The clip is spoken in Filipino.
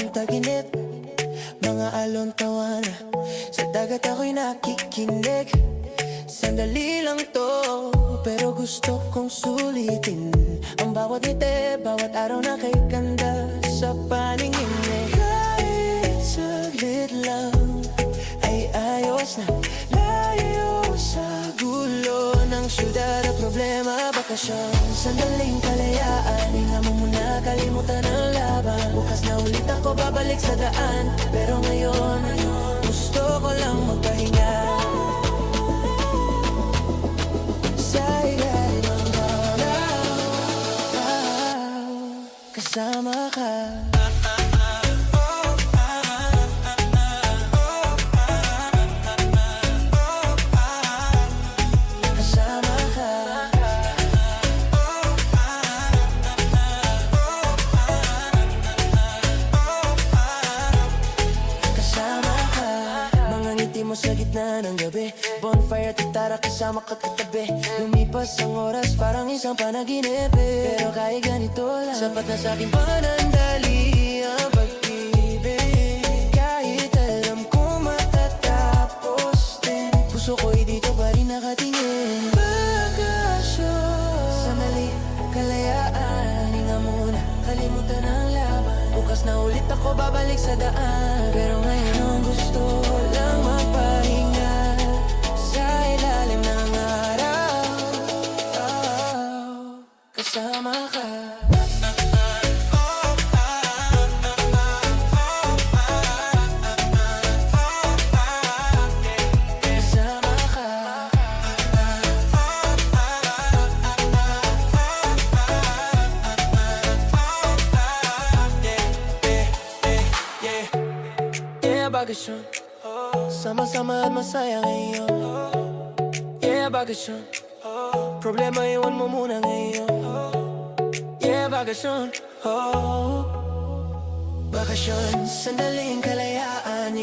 ng taginip, mga alon tawana. Sa dagat ako'y nakikinig. Sandali lang to, pero gusto kong sulitin. Ang bawat ngiti, bawat araw na kay ganda sa paningin mo. Kahit saglit lang ay ayos na. Layo sa gulo ng syudad at problema, bakasyon. Sandaling kalayaan, hinga mo muna, kalimutan ang laban. Bukas na ulit ako babalik sa daan, pero ngayon gusto ko lang magpahinga. Sa ilalim ng araw, kasama ka. Mo sa gitna ng gabi, bonfire at gitara kasama ka katabi. Lumipas ang oras parang isang panaginip, pero kahit ganito lang, sapat na sa aking panandali ang pag-ibig. Kahit alam ko matatapos din, puso ko'y dito pa rin nakatingin. Bakasyon, sandali, kalayaan, hinga muna, kalimutan ang laban. Bukas na ulit ako babalik sa daan, pero ngayon ang gusto lang magpahinga. Sa ilalim ng araw, kasama ka. Bakasyon, sama-sama at masaya ngayon. Yeah, bakasyon, problema iwan mo muna ngayon. Yeah, bakasyon, bakasyon, sandaling kalayaan.